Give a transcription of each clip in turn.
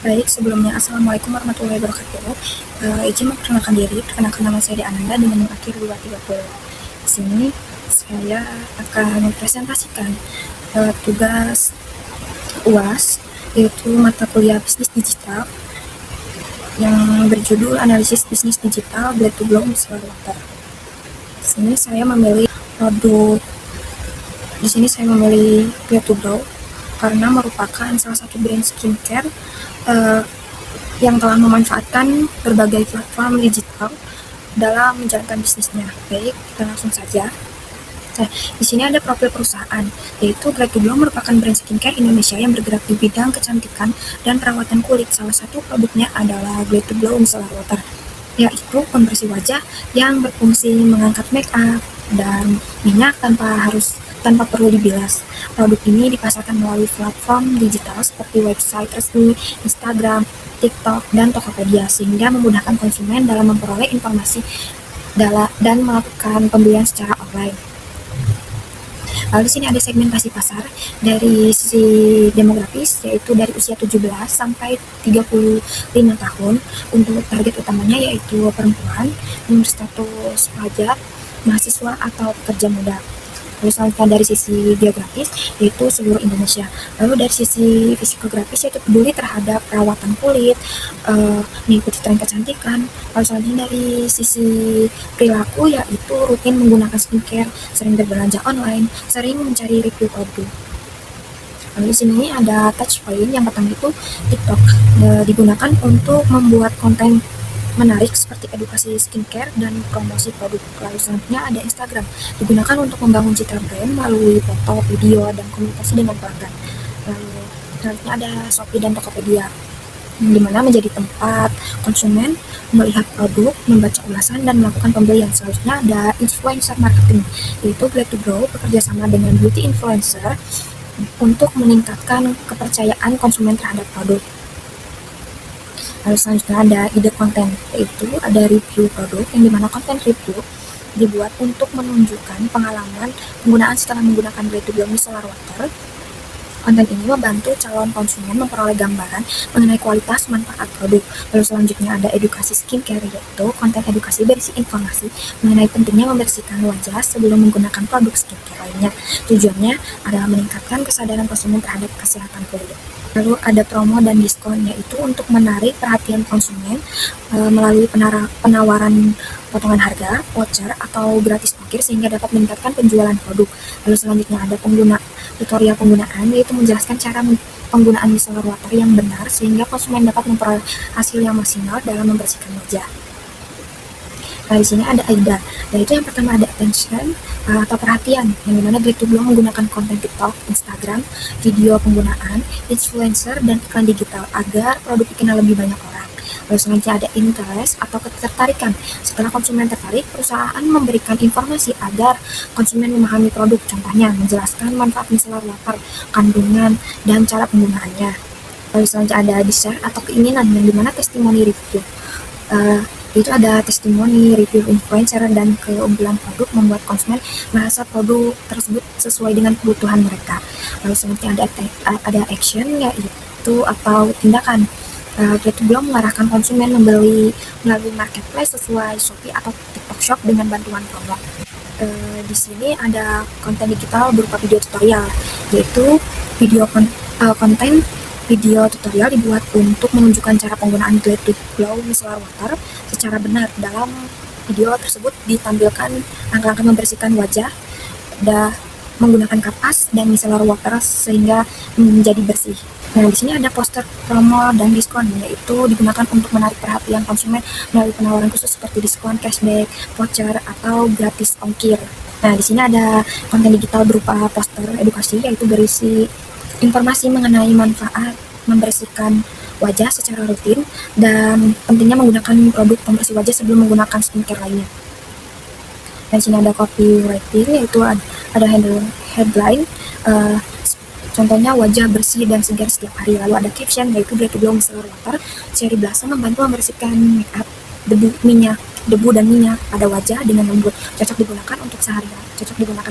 Baik, sebelumnya Assalamualaikum warahmatullahi wabarakatuh. Izin memperkenalkan diri, perkenalkan nama saya Ananda dengan NIM akhir 230. Di sini saya akan mempresentasikan tugas UAS, yaitu mata kuliah bisnis digital yang berjudul Analisis Bisnis Digital Blade to Blow Micellar Water. Di sini saya memilih Blade to Blow karena merupakan salah satu brand skincare yang telah memanfaatkan berbagai platform digital dalam menjalankan bisnisnya. Baik, kita langsung saja. Nah, di sini ada profil perusahaan, yaitu Blade to Blow merupakan brand skincare Indonesia yang bergerak di bidang kecantikan dan perawatan kulit. Salah satu produknya adalah Blade to Blow Micellar Water, yaitu pembersih wajah yang berfungsi mengangkat make up dan minyak tanpa perlu dibilas. Produk ini dipasarkan melalui platform digital seperti website resmi, Instagram, TikTok, dan Tokopedia, sehingga memudahkan konsumen dalam memperoleh informasi dan melakukan pembelian secara online. Lalu di sini ada segmentasi pasar dari sisi demografis, yaitu dari usia 17 sampai 35 tahun. Untuk target utamanya yaitu perempuan, status pelajar, mahasiswa, atau pekerja muda. Lalu selanjutnya dari sisi geografis, yaitu seluruh Indonesia. Lalu dari sisi psikografis, yaitu peduli terhadap perawatan kulit, mengikuti tren kecantikan. Lalu selanjutnya dari sisi perilaku, yaitu rutin menggunakan skincare, sering berbelanja online, sering mencari review produk. Lalu di sini ada touch point. Yang pertama itu TikTok, digunakan untuk membuat konten menarik seperti edukasi skincare dan promosi produk. Lalu selanjutnya ada Instagram, digunakan untuk membangun citra brand melalui foto, video, dan komunikasi dengan pelanggan. Lalu selanjutnya ada Shopee dan Tokopedia, di mana menjadi tempat konsumen melihat produk, membaca ulasan, dan melakukan pembelian. Selanjutnya ada influencer marketing, yaitu Blade to Blow bekerja sama dengan beauty influencer untuk meningkatkan kepercayaan konsumen terhadap produk. Lalu selanjutnya ada ide konten, yaitu ada review produk, yang dimana konten review dibuat untuk menunjukkan pengalaman penggunaan setelah menggunakan Blade to Blow Micellar Water. Konten ini membantu calon konsumen memperoleh gambaran mengenai kualitas manfaat produk. Lalu selanjutnya ada edukasi skincare, yaitu konten edukasi berisi informasi mengenai pentingnya membersihkan wajah sebelum menggunakan produk skincare lainnya. Tujuannya adalah meningkatkan kesadaran konsumen terhadap kesehatan kulit. Lalu ada promo dan diskon, yaitu untuk menarik perhatian konsumen melalui penawaran potongan harga, voucher, atau gratis ongkir sehingga dapat meningkatkan penjualan produk. Lalu selanjutnya ada tutorial penggunaan, yaitu menjelaskan cara penggunaan micellar water yang benar sehingga konsumen dapat memperoleh hasil yang maksimal dalam membersihkan wajah. Nah, di sini ada AIDA, yaitu yang pertama ada attention atau perhatian, yang dimana Blade to Blow menggunakan konten TikTok, Instagram, video penggunaan, influencer, dan iklan digital agar produk dikenal lebih banyak orang. Lalu selanjutnya ada interest atau ketertarikan. Setelah konsumen tertarik, perusahaan memberikan informasi agar konsumen memahami produk, contohnya menjelaskan manfaat micellar water, kandungan, dan cara penggunaannya. Lalu selanjutnya ada desire atau keinginan, yang dimana testimoni review. Itu ada testimoni, review influencer, dan keunggulan produk membuat konsumen merasa produk tersebut sesuai dengan kebutuhan mereka. Lalu selanjutnya ada action, yaitu atau tindakan. Blade to Blow mengarahkan konsumen membeli melalui marketplace sesuai Shopee atau TikTok Shop dengan bantuan promo. Di sini ada konten digital berupa video tutorial, yaitu konten video tutorial dibuat untuk menunjukkan cara penggunaan Blade to Blow Micellar Water secara benar. Dalam video tersebut ditampilkan langkah-langkah membersihkan wajah menggunakan kapas dan micellar water sehingga menjadi bersih. Nah, di sini ada poster promo dan diskon, yaitu digunakan untuk menarik perhatian konsumen melalui penawaran khusus seperti diskon, cashback, voucher, atau gratis ongkir. Nah, di sini ada konten digital berupa poster edukasi, yaitu berisi informasi mengenai manfaat membersihkan wajah secara rutin dan pentingnya menggunakan produk pembersih wajah sebelum menggunakan skincare lainnya. Dan sini ada copywriting, yaitu ada headline, contohnya wajah bersih dan segar setiap hari. Lalu ada caption, yaitu Blade to Blow Micellar Water seri blasa membantu membersihkan make up, debu, minyak, debu dan minyak pada wajah dengan lembut, cocok digunakan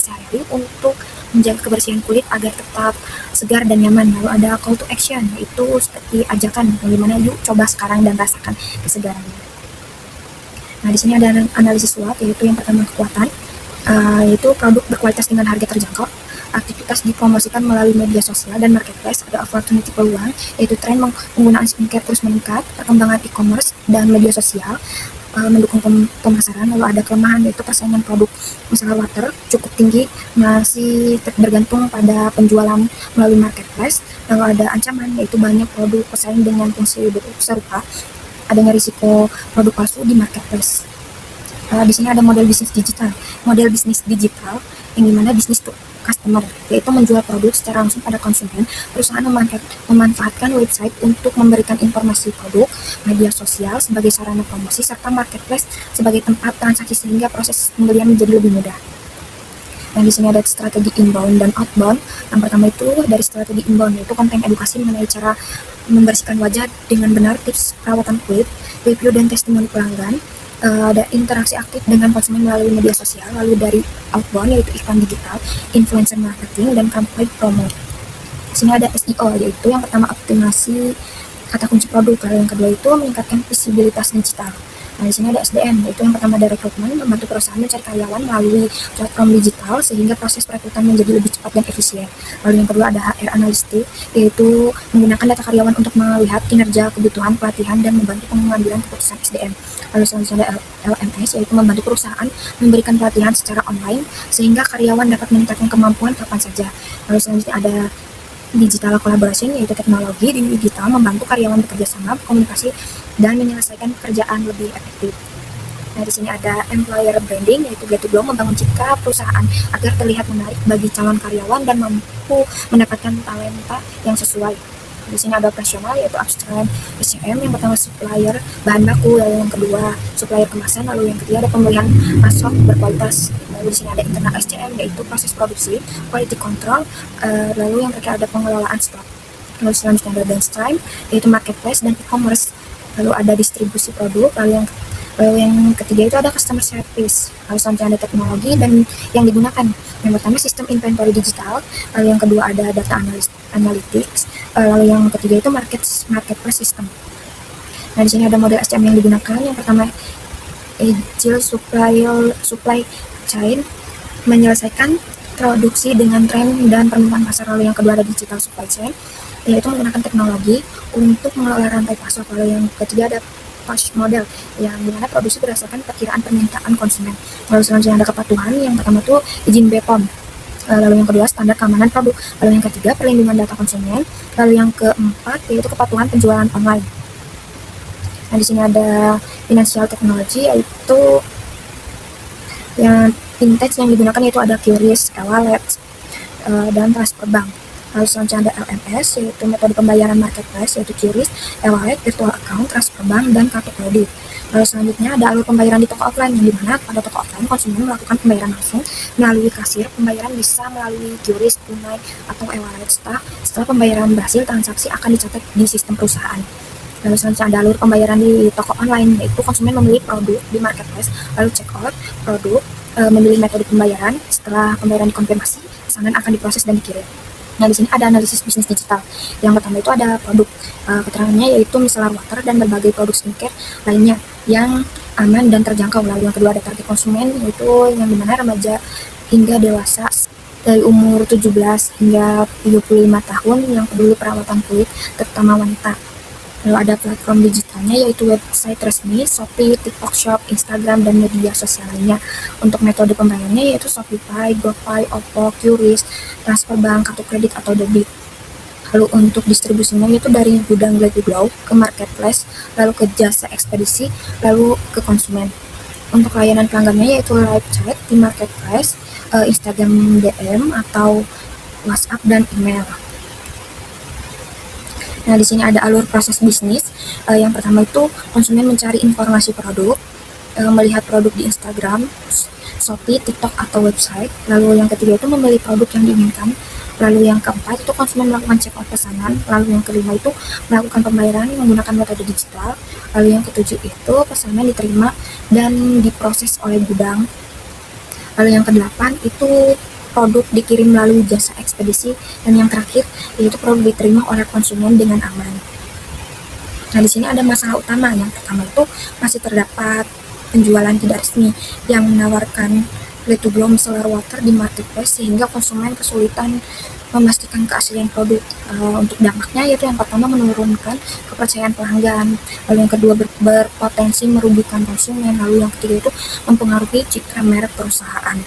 sehari-hari untuk menjaga kebersihan kulit agar tetap segar dan nyaman. Lalu ada call to action, yaitu seperti ajakan bagaimana yuk coba sekarang dan rasakan kesegarannya. Nah, di sini ada analisis SWOT, yaitu yang pertama kekuatan, yaitu produk berkualitas dengan harga terjangkau, aktivitas dipromosikan melalui media sosial dan marketplace, ada opportunity peluang, yaitu tren penggunaan skincare terus meningkat, perkembangan e-commerce dan media sosial mendukung pemasaran. Lalu ada kelemahan, yaitu persaingan produk misalnya water cukup tinggi, masih bergantung pada penjualan melalui marketplace. Lalu ada ancaman, yaitu banyak produk pesaing dengan fungsi serupa, adanya risiko produk palsu di marketplace. Di sini ada model bisnis digital. Model bisnis digital yang dimana bisnis to customer, yaitu menjual produk secara langsung pada konsumen. Perusahaan memanfaatkan website untuk memberikan informasi produk, media sosial sebagai sarana promosi, serta marketplace sebagai tempat transaksi sehingga proses pembelian menjadi lebih mudah. Nah, di sini ada strategi inbound dan outbound. Yang pertama itu dari strategi inbound, yaitu konten edukasi mengenai cara membersihkan wajah dengan benar, tips perawatan kulit, review dan testimoni pelanggan. Ada interaksi aktif dengan konsumen melalui media sosial. Lalu dari outbound, yaitu iklan digital, influencer marketing, dan kampanye promo. Di sini ada SEO, yaitu yang pertama optimasi kata kunci produk, lalu yang kedua itu meningkatkan visibilitas digital. Nah, di sini ada SDM, yaitu yang pertama ada rekrutmen, membantu perusahaan mencari karyawan melalui platform digital sehingga proses perekrutan menjadi lebih cepat dan efisien. Lalu yang kedua ada HR analitik, yaitu menggunakan data karyawan untuk melihat kinerja, kebutuhan, pelatihan, dan membantu pengambilan keputusan SDM. Lalu selanjutnya ada LMS, yaitu membantu perusahaan memberikan pelatihan secara online sehingga karyawan dapat meningkatkan kemampuan kapan saja. Lalu selanjutnya ada digital collaboration, yaitu teknologi di digital membantu karyawan bekerja sama, komunikasi, dan menyelesaikan pekerjaan lebih efektif. Nah, di sini ada employer branding, yaitu get to grow, membangun citra perusahaan agar terlihat menarik bagi calon karyawan dan mampu mendapatkan talenta yang sesuai. Di sini ada operasional, yaitu upstream SCM, yang pertama supplier bahan baku, lalu yang kedua supplier kemasan, lalu yang ketiga ada pembelian pasok berkualitas. Lalu di sini ada internal SCM, yaitu proses produksi, quality control, lalu yang terakhir ada pengelolaan stok. Lalu selanjutnya ada downstream, yaitu marketplace dan e-commerce. Lalu ada distribusi produk, lalu yang ketiga itu ada customer service. Lalu selanjutnya ada teknologi dan yang digunakan. Yang pertama sistem inventory digital, lalu yang kedua ada data analytics, lalu yang ketiga itu marketplace system. Nah, di sini ada model SCM yang digunakan. Yang pertama agile supply chain, menyelesaikan produksi dengan tren dan permintaan pasar. Lalu yang kedua ada digital supply chain, yaitu menggunakan teknologi untuk mengelola rantai pasok. Lalu yang ketiga ada push model, yang dimana produksi berdasarkan perkiraan permintaan konsumen. Lalu selanjutnya ada kepatuhan, yang pertama tuh izin BPOM, lalu yang kedua standar keamanan produk, lalu yang ketiga perlindungan data konsumen, lalu yang keempat yaitu kepatuhan penjualan online. Nah, di sini ada financial technology, yaitu yang fintech yang digunakan yaitu ada QRIS, e-wallet, dan transfer bank. Lalu selanjutnya ada LMS, yaitu metode pembayaran marketplace, yaitu QRIS, e-wallet, virtual account, transfer bank, dan kartu kredit. Lalu selanjutnya ada alur pembayaran di toko offline, yang dimana pada toko offline konsumen melakukan pembayaran langsung melalui kasir. Pembayaran bisa melalui QRIS, tunai, atau e-wallet. Setelah pembayaran berhasil, transaksi akan dicatat di sistem perusahaan. Lalu selanjutnya ada alur pembayaran di toko online, yaitu konsumen memilih produk di marketplace, lalu check out produk, memilih metode pembayaran. Setelah pembayaran dikonfirmasi, pesanan akan diproses dan dikirim. Nah, di sini ada analisis bisnis digital. Yang pertama itu ada produk, keterangannya yaitu micellar water dan berbagai produk skincare lainnya yang aman dan terjangkau. Lalu yang kedua ada target konsumen, yaitu yang dimana remaja hingga dewasa dari umur 17 hingga 35 tahun yang peduli perawatan kulit, terutama wanita. Lalu ada platform digitalnya, yaitu website resmi, Shopee, TikTok Shop, Instagram, dan media sosial lainnya. Untuk metode pembayarannya yaitu Shopify, GoPay, Oppo, QRIS, transfer bank, kartu kredit atau debit. Lalu untuk distribusinya yaitu dari gudang Get to Grow ke marketplace, lalu ke jasa ekspedisi, lalu ke konsumen. Untuk layanan pelanggannya yaitu live chat di marketplace, Instagram DM atau WhatsApp dan email. Nah, di sini ada alur proses bisnis. Yang pertama itu konsumen mencari informasi produk, melihat produk di Instagram, Shopee, TikTok atau website. Lalu yang ketiga itu memilih produk yang diinginkan. Lalu yang keempat itu konsumen melakukan check out pesanan. Lalu yang kelima itu melakukan pembayaran menggunakan metode digital. Lalu yang ketujuh itu pesanan diterima dan diproses oleh gudang. Lalu yang kedelapan itu produk dikirim melalui jasa ekspedisi. Dan yang terakhir yaitu produk diterima oleh konsumen dengan aman. Nah, di sini ada masalah utama. Yang pertama itu masih terdapat penjualan tidak resmi yang menawarkan play to blow micellar water di marketplace sehingga konsumen kesulitan memastikan keaslian produk. Untuk dampaknya yaitu yang pertama menurunkan kepercayaan pelanggan, lalu yang kedua berpotensi merugikan konsumen, lalu yang ketiga itu mempengaruhi citra merek perusahaan.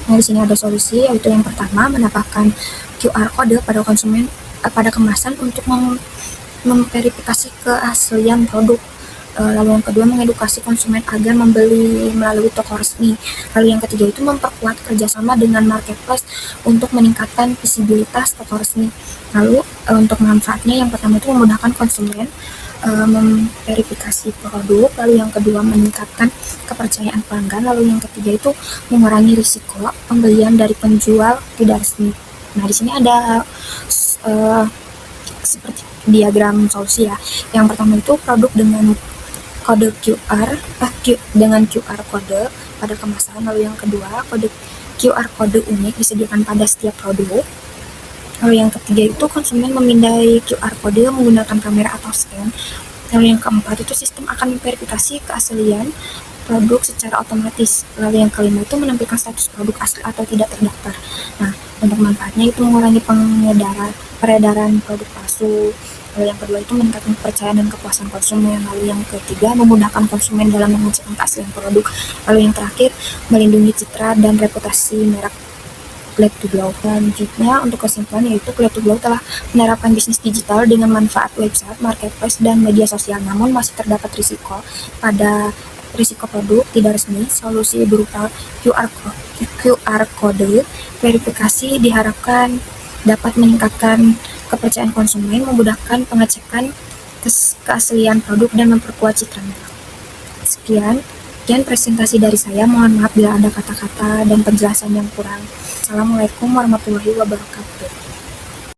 Nah, di sini ada solusi yaitu yang pertama menambahkan QR code pada konsumen pada kemasan untuk memverifikasi keaslian produk. Lalu yang kedua mengedukasi konsumen agar membeli melalui toko resmi. Lalu yang ketiga itu memperkuat kerjasama dengan marketplace untuk meningkatkan visibilitas toko resmi. Lalu untuk manfaatnya yang pertama itu memudahkan konsumen memverifikasi produk. Lalu yang kedua meningkatkan kepercayaan pelanggan. Lalu yang ketiga itu mengurangi risiko pembelian dari penjual tidak resmi. Nah, di sini ada seperti diagram solusi ya. Yang pertama itu produk dengan kode dengan QR kode pada kemasan. Lalu yang kedua kode QR kode unik disediakan pada setiap produk. Lalu yang ketiga itu konsumen memindai QR kode menggunakan kamera atau scan. Lalu yang keempat itu sistem akan memverifikasi keaslian produk secara otomatis. Lalu yang kelima itu menampilkan status produk asli atau tidak terdaftar. Nah, untuk manfaatnya itu mengurangi peredaran produk palsu. Lalu yang kedua itu meningkatkan kepercayaan dan kepuasan konsumen. Lalu yang ketiga memudahkan konsumen dalam mengecek keaslian produk. Lalu yang terakhir melindungi citra dan reputasi merek Play to Glow. Selanjutnya untuk kesimpulan yaitu Play to Glow telah menerapkan bisnis digital dengan manfaat website, marketplace, dan media sosial. Namun masih terdapat risiko produk tidak resmi. Solusi berupa QR code verifikasi diharapkan dapat meningkatkan kepercayaan konsumen, memudahkan pengecekan keaslian produk, dan memperkuat citra merek. Sekian presentasi dari saya. Mohon maaf bila ada kata-kata dan penjelasan yang kurang. Assalamualaikum warahmatullahi wabarakatuh.